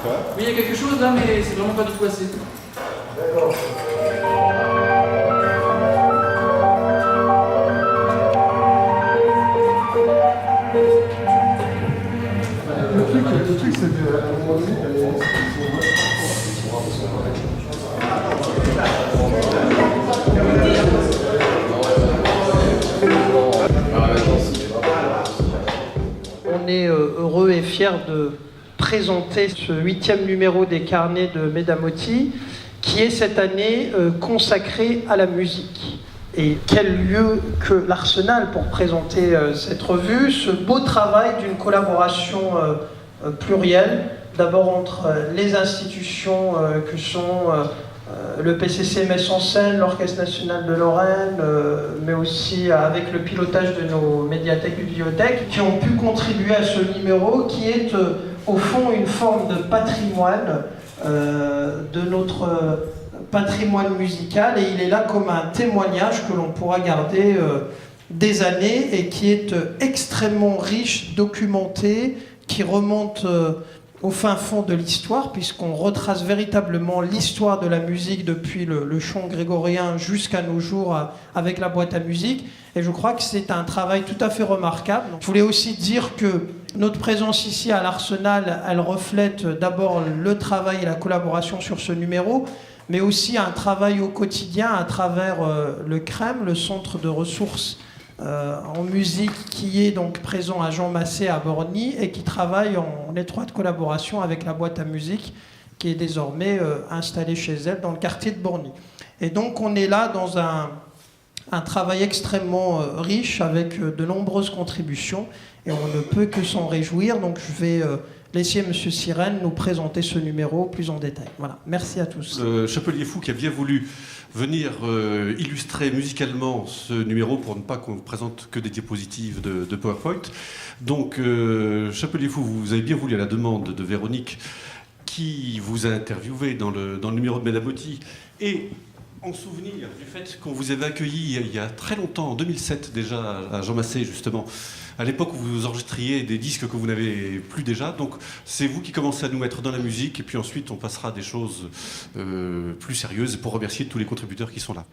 Oui, il y a quelque chose là, mais c'est vraiment pas du tout assez. D'accord. Le truc, c'est qu'à un moment donné, on est heureux et fiers de présenter ce 8e numéro des carnets de Medamoti, qui est cette année consacré à la musique. Et quel lieu que l'Arsenal pour présenter cette revue, ce beau travail d'une collaboration plurielle, d'abord entre les institutions que sont le PCC Metz en scène, l'Orchestre national de Lorraine, mais aussi avec le pilotage de nos médiathèques et bibliothèques, qui ont pu contribuer à ce numéro qui est au fond une forme de patrimoine de notre patrimoine musical, et il est là comme un témoignage que l'on pourra garder des années et qui est extrêmement riche, documenté, qui remonte au fin fond de l'histoire, puisqu'on retrace véritablement l'histoire de la musique depuis le chant grégorien jusqu'à nos jours avec la boîte à musique. Et je crois que c'est un travail tout à fait remarquable. Je voulais aussi dire que notre présence ici à l'Arsenal, elle reflète d'abord le travail et la collaboration sur ce numéro, mais aussi un travail au quotidien à travers le CREM, le centre de ressources en musique qui est donc présent à Jean Massé à Borny et qui travaille en étroite collaboration avec la boîte à musique qui est désormais installée chez elle dans le quartier de Borny. Et donc on est là dans un travail extrêmement riche avec de nombreuses contributions et on ne peut que s'en réjouir. Donc je vais laisser M. Sirène nous présenter ce numéro plus en détail. Voilà, merci à tous. Chapelier Fou qui a bien voulu venir illustrer musicalement ce numéro pour ne pas qu'on vous présente que des diapositives de PowerPoint. Donc, Chapelier Fou, vous avez bien voulu, à la demande de Véronique, qui vous a interviewé dans le numéro de Medamoti, et en souvenir du fait qu'on vous avait accueilli il y a très longtemps, en 2007 déjà, à Jean Massé justement, à l'époque où vous enregistriez des disques que vous n'avez plus déjà. Donc c'est vous qui commencez à nous mettre dans la musique, et puis ensuite on passera à des choses plus sérieuses, pour remercier tous les contributeurs qui sont là.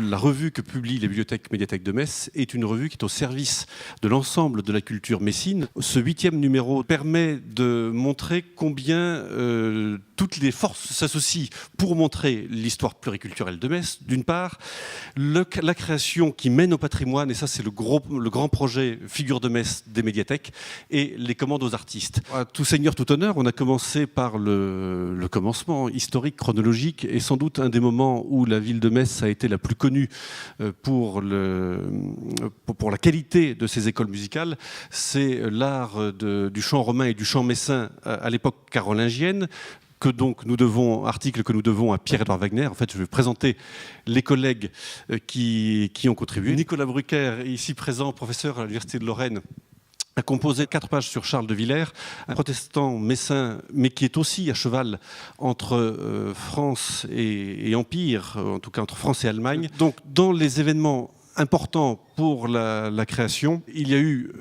la revue que publie les bibliothèques médiathèques de Metz est une revue qui est au service de l'ensemble de la culture messine. Ce 8e numéro permet de montrer combien toutes les forces s'associent pour montrer l'histoire pluriculturelle de Metz, d'une part, la création qui mène au patrimoine, et ça c'est le grand projet Figure de Metz des médiathèques, et les commandes aux artistes. À tout seigneur, tout honneur, on a commencé par le commencement historique, chronologique, et sans doute un des moments où la ville de Metz a été la plus connue pour la qualité de ses écoles musicales, c'est l'art du chant romain et du chant messin à l'époque carolingienne, article que nous devons à Pierre-Édouard Wagner. En fait, je vais présenter les collègues qui ont contribué. Nicolas Brucker, ici présent, professeur à l'Université de Lorraine, a composé 4 pages sur Charles de Villers, un protestant messin, mais qui est aussi à cheval entre France et Empire, en tout cas entre France et Allemagne. Donc, dans les événements important pour la création. Il y a eu,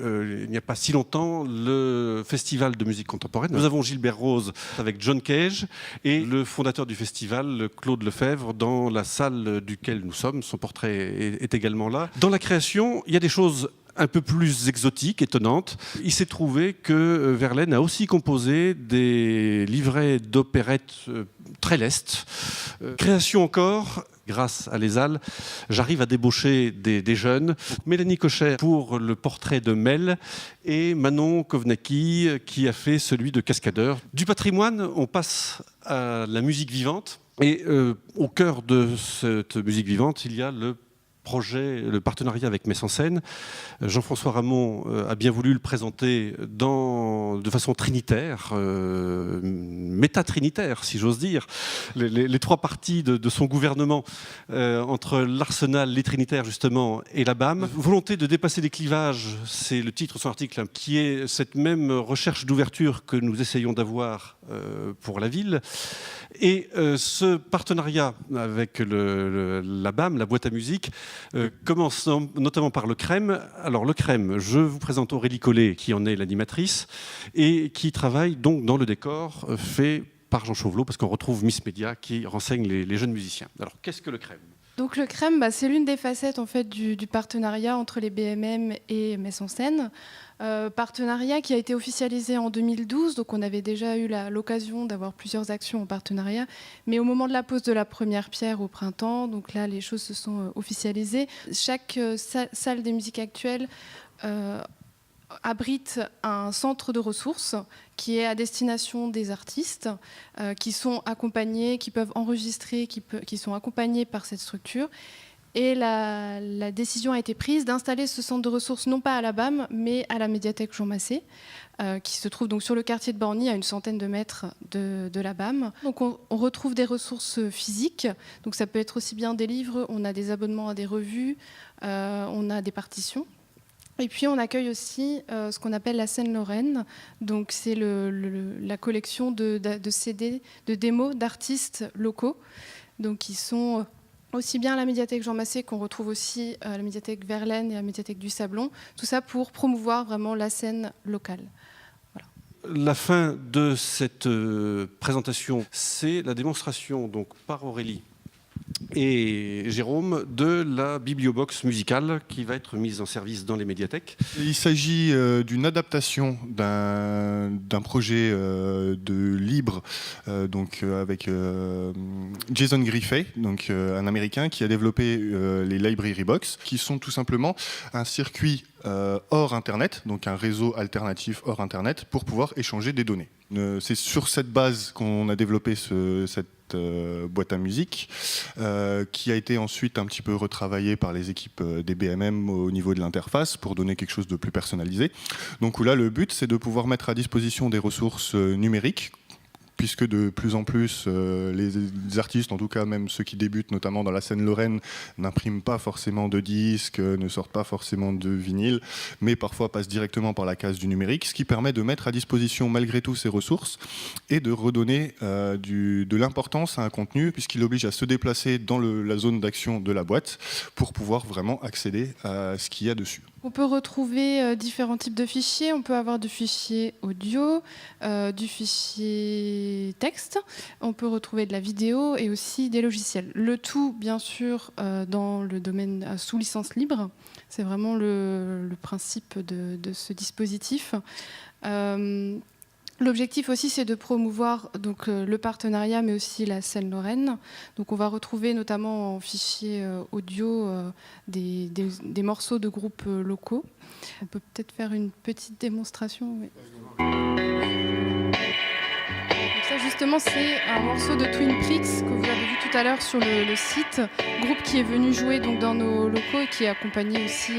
il n'y a pas si longtemps, le Festival de musique contemporaine. Nous avons Gilbert Rose avec John Cage et le fondateur du festival, Claude Lefebvre, dans la salle duquel nous sommes. Son portrait est également là. Dans la création, il y a des choses un peu plus exotiques, étonnantes. Il s'est trouvé que Verlaine a aussi composé des livrets d'opérettes très lestes. Création encore, grâce à Les Halles, j'arrive à débaucher des jeunes. Mélanie Cochet pour le portrait de Mel et Manon Kovnacki qui a fait celui de Cascadeur. Du patrimoine, on passe à la musique vivante. Et au cœur de cette musique vivante, il y a le partenariat avec Metz en Scène. Jean-François Ramon a bien voulu le présenter de façon trinitaire, métatrinitaire, si j'ose dire. Les 3 parties de son gouvernement, entre l'Arsenal, les Trinitaires justement, et la BAM. Volonté de dépasser les clivages, c'est le titre de son article, qui est cette même recherche d'ouverture que nous essayons d'avoir pour la ville. Et ce partenariat avec la BAM, la boîte à musique, commence notamment par le Crème. Alors le Crème, je vous présente Aurélie Collet, qui en est l'animatrice, et qui travaille donc dans le décor fait par Jean Chauvelot, parce qu'on retrouve Miss Média qui renseigne les jeunes musiciens. Alors qu'est-ce que le Crème ? Donc le Crème, c'est l'une des facettes en fait, du partenariat entre les BMM et Metz en Scène. Partenariat qui a été officialisé en 2012, donc on avait déjà eu l'occasion d'avoir plusieurs actions en partenariat, mais au moment de la pose de la première pierre au printemps, donc là les choses se sont officialisées. Chaque salle des musiques actuelles abrite un centre de ressources qui est à destination des artistes qui sont accompagnés, qui peuvent enregistrer, qui sont accompagnés par cette structure. Et la décision a été prise d'installer ce centre de ressources non pas à la BAM, mais à la médiathèque Jean Massé, qui se trouve donc sur le quartier de Borny, à une centaine de mètres de la BAM. Donc on retrouve des ressources physiques, donc ça peut être aussi bien des livres, on a des abonnements à des revues, on a des partitions. Et puis on accueille aussi ce qu'on appelle la Seine-Lorraine, donc c'est la collection de CD, de démos d'artistes locaux, donc qui sont aussi bien à la médiathèque Jean Massé qu'on retrouve aussi à la médiathèque Verlaine et à la médiathèque du Sablon, tout ça pour promouvoir vraiment la scène locale. Voilà. La fin de cette présentation, c'est la démonstration donc par Aurélie et Jérôme de la bibliobox musicale qui va être mise en service dans les médiathèques. Il s'agit d'une adaptation d'un projet de libre donc avec Jason Griffey, donc un Américain qui a développé les Library Box, qui sont tout simplement un circuit hors Internet, donc un réseau alternatif hors Internet pour pouvoir échanger des données. C'est sur cette base qu'on a développé cette boîte à musique qui a été ensuite un petit peu retravaillée par les équipes des BMM au niveau de l'interface pour donner quelque chose de plus personnalisé. Donc là, le but, c'est de pouvoir mettre à disposition des ressources numériques, puisque de plus en plus, les artistes, en tout cas même ceux qui débutent, notamment dans la Seine-Lorraine, n'impriment pas forcément de disques, ne sortent pas forcément de vinyle, mais parfois passent directement par la case du numérique, ce qui permet de mettre à disposition malgré tout ces ressources et de redonner de l'importance à un contenu, puisqu'il oblige à se déplacer dans la zone d'action de la boîte pour pouvoir vraiment accéder à ce qu'il y a dessus. On peut retrouver différents types de fichiers. On peut avoir du fichier audio, du fichier texte. On peut retrouver de la vidéo et aussi des logiciels. Le tout, bien sûr, dans le domaine sous licence libre. C'est vraiment le principe de ce dispositif. L'objectif aussi, c'est de promouvoir donc, le partenariat, mais aussi la scène lorraine. Donc, on va retrouver notamment en fichier audio des morceaux de groupes locaux. On peut peut-être faire une petite démonstration. Oui. Donc ça, justement, c'est un morceau de Twin Prix que vous avez vu tout à l'heure sur le site. Groupe qui est venu jouer donc, dans nos locaux et qui est accompagné aussi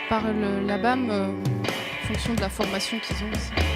par la BAM en fonction de la formation qu'ils ont aussi.